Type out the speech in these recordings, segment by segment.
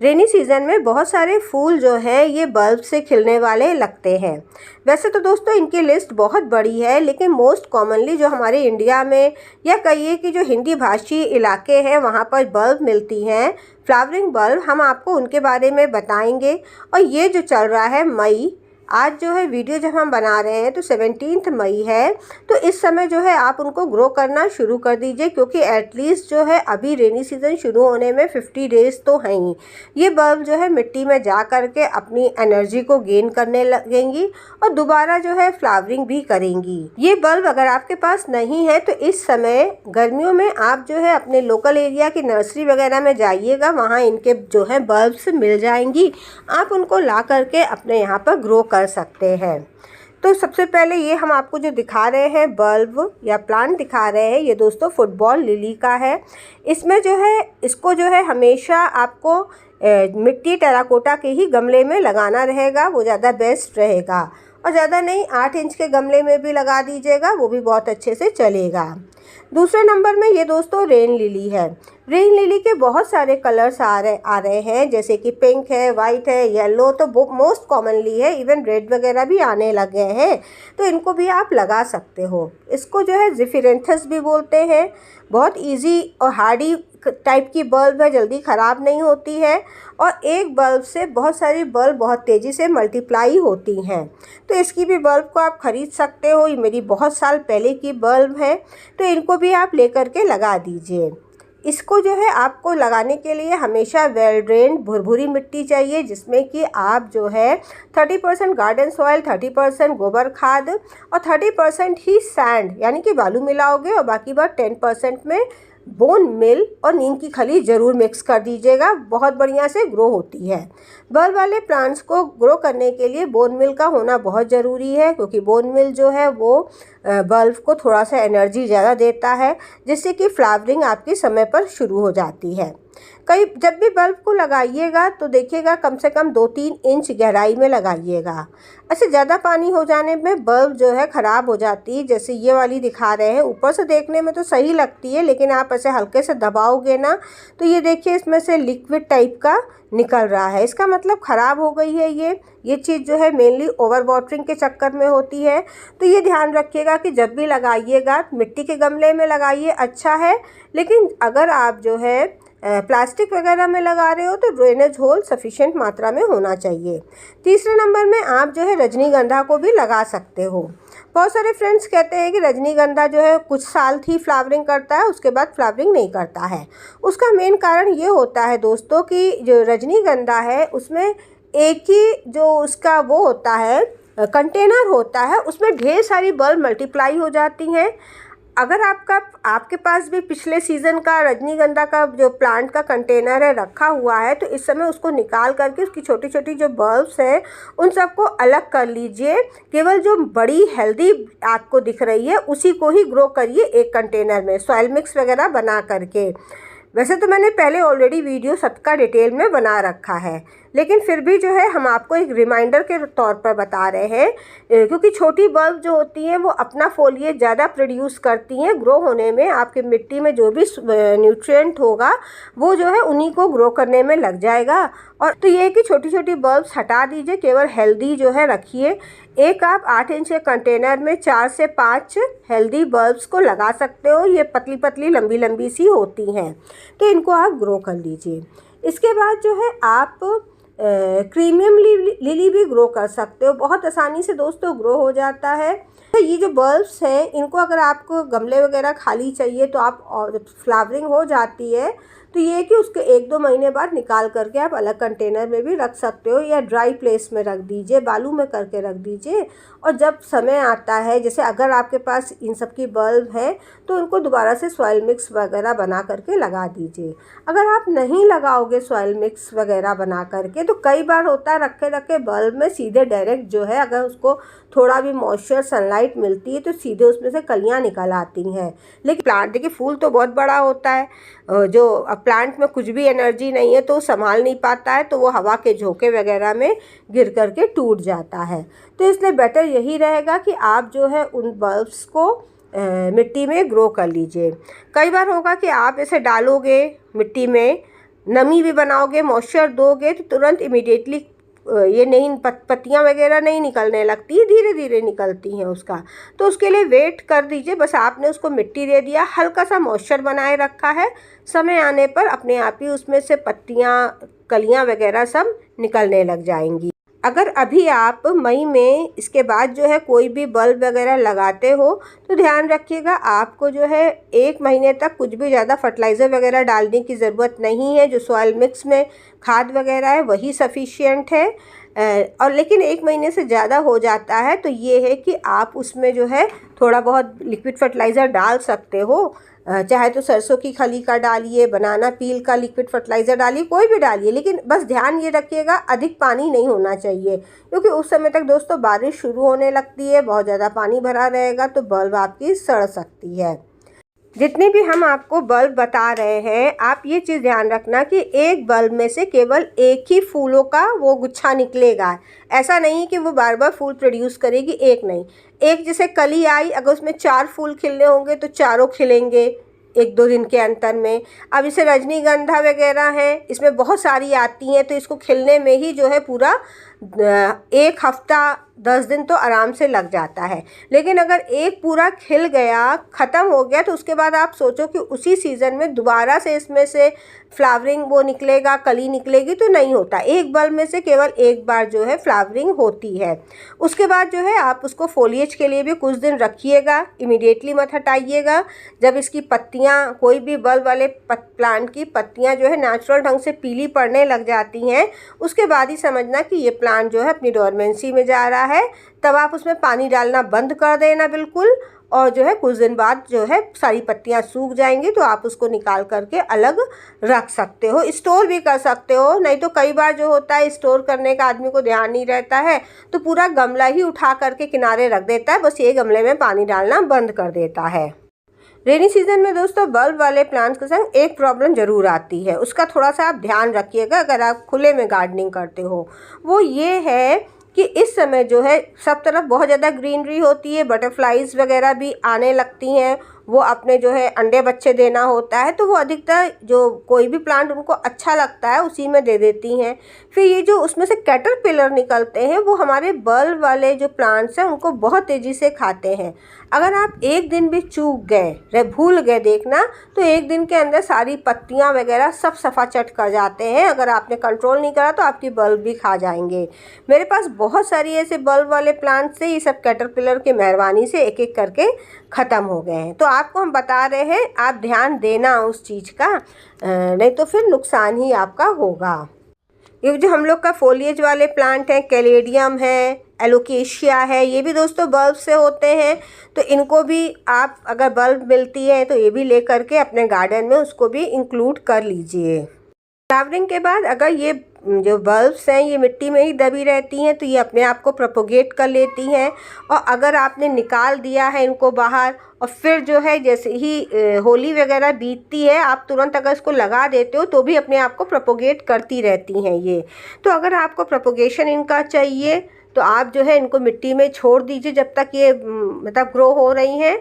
Rainy season में बहुत सारे फूल जो है ये बल्ब से खिलने वाले लगते हैं। वैसे तो दोस्तों इनकी लिस्ट बहुत बड़ी है, लेकिन मोस्ट कॉमनली जो हमारे इंडिया में या कहिए कि जो हिंदी भाषी इलाके हैं वहाँ पर बल्ब मिलती हैं, फ्लावरिंग बल्ब, हम आपको उनके बारे में बताएंगे। और ये जो चल रहा है मई, आज जो है वीडियो जब हम बना रहे हैं तो 17 मई है, तो इस समय जो है आप उनको ग्रो करना शुरू कर दीजिए, क्योंकि एटलीस्ट जो है अभी रेनी सीज़न शुरू होने में 50 डेज़ तो हैं ही। ये बल्ब जो है मिट्टी में जा कर के अपनी एनर्जी को गेन करने लगेंगी और दोबारा जो है फ्लावरिंग भी करेंगी। ये बल्ब अगर आपके पास नहीं है तो इस समय गर्मियों में आप जो है अपने लोकल एरिया की नर्सरी वगैरह में जाइएगा, वहाँ इनके जो है बल्ब्स मिल जाएंगी। आप उनको ला करके अपने यहाँ पर ग्रो कर सकते हैं। तो सबसे पहले ये हम आपको जो दिखा रहे हैं बल्ब या प्लांट दिखा रहे हैं, ये दोस्तों फुटबॉल लिली का है। इसमें जो है इसको जो है हमेशा आपको मिट्टी टेराकोटा के ही गमले में लगाना रहेगा, वो ज़्यादा बेस्ट रहेगा। और ज़्यादा नहीं, 8 इंच के गमले में भी लगा दीजिएगा, वो भी बहुत अच्छे से चलेगा। दूसरे नंबर में ये दोस्तों रेन लिली है। रेन लिली के बहुत सारे कलर्स आ रहे हैं, जैसे कि पिंक है, वाइट है, येलो तो मोस्ट कॉमनली है, इवन रेड वगैरह भी आने लगे हैं, तो इनको भी आप लगा सकते हो। इसको जो है जिफिरेंथस भी बोलते हैं। बहुत इजी और हार्डी टाइप की बल्ब है, जल्दी ख़राब नहीं होती है और एक बल्ब से बहुत सारी बल्ब बहुत तेज़ी से मल्टीप्लाई होती हैं। तो इसकी भी बल्ब को आप ख़रीद सकते हो। ये मेरी बहुत साल पहले की बल्ब है, तो इनको भी आप लेकर के लगा दीजिए। इसको जो है आपको लगाने के लिए हमेशा वेल ड्रेन्ड भुरभुरी मिट्टी चाहिए, जिसमें कि आप जो है 30% गार्डन सॉइल, 30% गोबर खाद और 30% ही सैंड यानी कि बालू मिलाओगे और बाकी बात 10% में बोन मिल और नीम की खली ज़रूर मिक्स कर दीजिएगा, बहुत बढ़िया से ग्रो होती है। बल्ब वाले प्लांट्स को ग्रो करने के लिए बोन मिल का होना बहुत ज़रूरी है, क्योंकि बोन मिल जो है वो बल्ब को थोड़ा सा एनर्जी ज़्यादा देता है, जिससे कि फ्लावरिंग आपकी समय पर शुरू हो जाती है। जब भी बल्ब को लगाइएगा तो देखिएगा कम से कम 2-3 इंच गहराई में लगाइएगा। ऐसे ज़्यादा पानी हो जाने में बल्ब जो है ख़राब हो जाती है। जैसे ये वाली दिखा रहे हैं, ऊपर से देखने में तो सही लगती है, लेकिन आप ऐसे हल्के से दबाओगे ना तो ये देखिए इसमें से लिक्विड टाइप का निकल रहा है, इसका मतलब ख़राब हो गई है। ये चीज़ जो है मेनली ओवर वाटरिंग के चक्कर में होती है। तो ये ध्यान रखिएगा कि जब भी लगाइएगा मिट्टी के गमले में लगाइए, अच्छा है। लेकिन अगर आप जो है प्लास्टिक वगैरह में लगा रहे हो तो ड्रेनेज होल सफिशिएंट मात्रा में होना चाहिए। तीसरे नंबर में आप जो है रजनीगंधा को भी लगा सकते हो। बहुत सारे फ्रेंड्स कहते हैं कि रजनीगंधा जो है कुछ साल ही फ्लावरिंग करता है, उसके बाद फ्लावरिंग नहीं करता है। उसका मेन कारण ये होता है दोस्तों कि जो रजनीगंधा है उसमें एक ही जो उसका वो होता है कंटेनर होता है, उसमें ढेर सारी बल्ब मल्टीप्लाई हो जाती हैं। अगर आपके पास भी पिछले सीज़न का रजनीगंधा का जो प्लांट का कंटेनर है रखा हुआ है, तो इस समय उसको निकाल करके उसकी छोटी छोटी जो बल्ब्स हैं उन सबको अलग कर लीजिए। केवल जो बड़ी हेल्दी आपको दिख रही है उसी को ही ग्रो करिए एक कंटेनर में सॉइल मिक्स वगैरह बना करके। वैसे तो मैंने पहले ऑलरेडी वीडियो सबका डिटेल में बना रखा है, लेकिन फिर भी जो है हम आपको एक रिमाइंडर के तौर पर बता रहे हैं, क्योंकि छोटी बल्ब जो होती हैं वो अपना फोलिएज ज़्यादा प्रोड्यूस करती हैं। ग्रो होने में आपके मिट्टी में जो भी न्यूट्रिएंट होगा वो जो है उन्हीं को ग्रो करने में लग जाएगा। और तो ये है कि छोटी छोटी बल्ब्स हटा दीजिए, केवल हेल्दी जो है रखिए। एक आप 8 इंच के कंटेनर में 4 से 5 हेल्दी बल्ब्स को लगा सकते हो। ये पतली पतली लंबी लंबी सी होती हैं, तो इनको आप ग्रो कर लीजिए। इसके बाद जो है आप क्रीमियम लिली भी ग्रो कर सकते हो, बहुत आसानी से दोस्तों ग्रो हो जाता है। तो ये जो बल्ब्स हैं इनको अगर आपको गमले वगैरह खाली चाहिए तो आप फ्लावरिंग हो जाती है, तो ये है कि उसके 1-2 महीने बाद निकाल करके आप अलग कंटेनर में भी रख सकते हो या ड्राई प्लेस में रख दीजिए, बालू में करके रख दीजिए। और जब समय आता है, जैसे अगर आपके पास इन सब की बल्ब है तो उनको दोबारा से सॉइल मिक्स वगैरह बना करके लगा दीजिए। अगर आप नहीं लगाओगे सॉइल मिक्स वगैरह बना करके तो कई बार होता है रखे रखे बल्ब में सीधे डायरेक्ट जो है, अगर उसको थोड़ा भी मॉइस्चर सनलाइट मिलती है तो सीधे उसमें से कलियाँ निकल आती हैं। लेकिन प्लांट देखिए फूल तो बहुत बड़ा होता है, जो प्लांट में कुछ भी एनर्जी नहीं है तो संभाल नहीं पाता है, तो वो हवा के झोंके वगैरह में गिर करके टूट जाता है। तो इसलिए बेटर यही रहेगा कि आप जो है उन बल्ब्स को मिट्टी में ग्रो कर लीजिए। कई बार होगा कि आप इसे डालोगे मिट्टी में, नमी भी बनाओगे, मॉइस्चर दोगे तो तुरंत इमीडिएटली ये नहीं पत्तियाँ वगैरह नहीं निकलने लगती, धीरे धीरे निकलती हैं उसका। तो उसके लिए वेट कर दीजिए। बस आपने उसको मिट्टी दे दिया, हल्का सा मॉइस्चर बनाए रखा है, समय आने पर अपने आप ही उसमें से पत्तियाँ, कलियाँ वगैरह सब निकलने लग जाएंगी। अगर अभी आप मई में इसके बाद जो है कोई भी बल्ब वगैरह लगाते हो तो ध्यान रखिएगा, आपको जो है 1 महीने तक कुछ भी ज़्यादा फर्टिलाइज़र वगैरह डालने की ज़रूरत नहीं है। जो सॉइल मिक्स में खाद वगैरह है वही सफिशिएंट है। और लेकिन 1 महीने से ज़्यादा हो जाता है तो ये है कि आप उसमें जो है थोड़ा बहुत लिक्विड फर्टिलाइज़र डाल सकते हो। चाहे तो सरसों की खली का डालिए, बनाना पील का लिक्विड फर्टिलाइज़र डालिए, कोई भी डालिए, लेकिन बस ध्यान ये रखिएगा अधिक पानी नहीं होना चाहिए, क्योंकि उस समय तक दोस्तों बारिश शुरू होने लगती है, बहुत ज़्यादा पानी भरा रहेगा तो बल्ब आपकी सड़ सकती है। जितने भी हम आपको बल्ब बता रहे हैं, आप ये चीज़ ध्यान रखना कि एक बल्ब में से केवल एक ही फूलों का वो गुच्छा निकलेगा। ऐसा नहीं कि वो बार बार फूल प्रोड्यूस करेगी, एक नहीं। एक जैसे कली आई, अगर उसमें 4 फूल खिलने होंगे तो चारों खिलेंगे 1-2 दिन के अंतर में। अब इसे रजनीगंधा वगैरह है, इसमें बहुत सारी आती हैं तो इसको खिलने में ही जो है पूरा 1 हफ्ता 10 दिन तो आराम से लग जाता है। लेकिन अगर एक पूरा खिल गया, ख़त्म हो गया, तो उसके बाद आप सोचो कि उसी सीज़न में दोबारा से इसमें से फ्लावरिंग वो निकलेगा, कली निकलेगी, तो नहीं होता। एक बल्ब में से केवल एक बार जो है फ्लावरिंग होती है। उसके बाद जो है आप उसको फोलिएज के लिए भी कुछ दिन रखिएगा, इमीडिएटली मत हटाइएगा। जब इसकी पत्तियाँ, कोई भी बल्ब वाले प्लांट की पत्तियाँ जो है नेचुरल ढंग से पीली पड़ने लग जाती हैं, उसके बाद ही समझना कि ये प्लांट जो है अपनी डोरमेंसी में जा रहा है। तब आप उसमें पानी डालना बंद कर देना बिल्कुल, और जो है कुछ दिन बाद जो है सारी पत्तियां सूख जाएंगी तो आप उसको निकाल करके अलग रख सकते हो, स्टोर भी कर सकते हो। नहीं तो कई बार जो होता है स्टोर करने का आदमी को ध्यान नहीं रहता है तो पूरा गमला ही उठा करके किनारे रख देता है, बस ये गमले में पानी डालना बंद कर देता है। रेनी सीजन में दोस्तों बल्ब वाले प्लांट्स के संग एक प्रॉब्लम ज़रूर आती है, उसका थोड़ा सा आप ध्यान रखिएगा अगर आप खुले में गार्डनिंग करते हो। वो ये है कि इस समय जो है सब तरफ बहुत ज़्यादा ग्रीनरी होती है, बटरफ्लाइज वगैरह भी आने लगती हैं, वो अपने जो है अंडे बच्चे देना होता है, तो वो अधिकतर जो कोई भी प्लांट उनको अच्छा लगता है उसी में दे देती हैं। फिर ये जो उसमें से कैटरपिलर निकलते हैं वो हमारे बल्ब वाले जो प्लांट्स हैं उनको बहुत तेज़ी से खाते हैं। अगर आप एक दिन भी चूक गए, भूल गए देखना, तो एक दिन के अंदर सारी पत्तियां वगैरह सब सफाचट कर जाते हैं। अगर आपने कंट्रोल नहीं करा तो आपकी बल्ब भी खा जाएंगे। मेरे पास बहुत सारी ऐसे बल्ब वाले प्लांट्स से ये सब कैटरपिलर की मेहरबानी से एक एक करके ख़त्म हो गए हैं। तो आपको हम बता रहे हैं, आप ध्यान देना उस चीज़ का, नहीं तो फिर नुकसान ही आपका होगा। ये जो हम लोग का फोलिएज वाले प्लांट हैं, कैलेडियम है, एलोकेशिया है, ये भी दोस्तों बल्ब से होते हैं। तो इनको भी आप अगर बल्ब मिलती है तो ये भी ले करके अपने गार्डन में उसको भी इंक्लूड कर लीजिए। फ्लावरिंग के बाद अगर ये जो बल्ब्स हैं ये मिट्टी में ही दबी रहती हैं तो ये अपने आप को प्रोपोगेट कर लेती हैं, और अगर आपने निकाल दिया है इनको बाहर और फिर जो है जैसे ही होली वगैरह बीतती है आप तुरंत अगर इसको लगा देते हो तो भी अपने आप को प्रोपोगेट करती रहती हैं ये। तो अगर आपको प्रोपोगेशन इनका चाहिए तो आप जो है इनको मिट्टी में छोड़ दीजिए जब तक ये मतलब ग्रो हो रही हैं,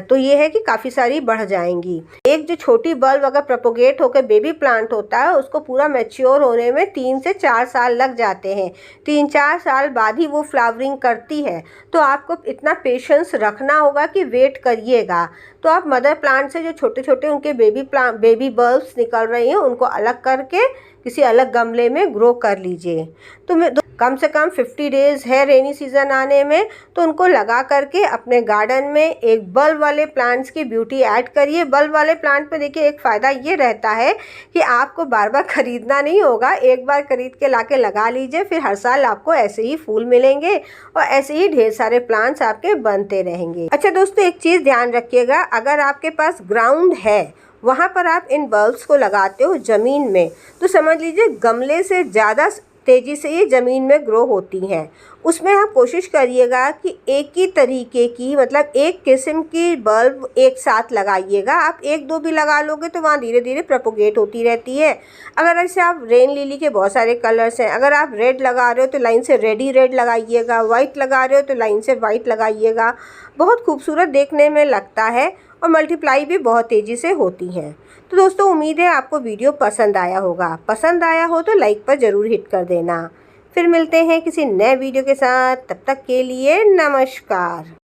तो ये है कि काफ़ी सारी बढ़ जाएंगी। एक जो छोटी बल्ब अगर प्रोपोगेट होकर बेबी प्लांट होता है उसको पूरा मैच्योर होने में 3 से 4 साल लग जाते हैं। 3-4 साल बाद ही वो फ्लावरिंग करती है, तो आपको इतना पेशेंस रखना होगा कि वेट करिएगा। तो आप मदर प्लांट से जो छोटे छोटे उनके बेबी बल्ब्स निकल रही हैं उनको अलग करके किसी अलग गमले में ग्रो कर लीजिए। तो कम से कम 50 डेज़ है रेनी सीज़न आने में, तो उनको लगा करके अपने गार्डन में एक बल्ब वाले प्लांट्स की ब्यूटी ऐड करिए। बल्ब वाले प्लांट पे देखिए एक फ़ायदा ये रहता है कि आपको बार बार ख़रीदना नहीं होगा, एक बार ख़रीद के लाके लगा लीजिए, फिर हर साल आपको ऐसे ही फूल मिलेंगे और ऐसे ही ढेर सारे प्लांट्स आपके बनते रहेंगे। अच्छा दोस्तों, एक चीज़ ध्यान रखिएगा, अगर आपके पास ग्राउंड है वहाँ पर आप इन बल्ब्स को लगाते हो ज़मीन में, तो समझ लीजिए गमले से ज़्यादा तेज़ी से ये ज़मीन में ग्रो होती हैं। उसमें आप कोशिश करिएगा कि एक ही तरीके की, मतलब एक किस्म की बल्ब एक साथ लगाइएगा। आप 1-2 भी लगा लोगे तो वहाँ धीरे धीरे प्रोपोगेट होती रहती है। अगर ऐसे आप रेन लिली के बहुत सारे कलर्स हैं, अगर आप रेड लगा रहे हो तो लाइन से रेड ही रेड लगाइएगा, वाइट लगा रहे हो तो लाइन से वाइट लगाइएगा, बहुत खूबसूरत देखने में लगता है और मल्टीप्लाई भी बहुत तेज़ी से होती हैं। तो दोस्तों उम्मीद है आपको वीडियो पसंद आया होगा। पसंद आया हो तो लाइक पर ज़रूर हिट कर देना। फिर मिलते हैं किसी नए वीडियो के साथ, तब तक के लिए नमस्कार।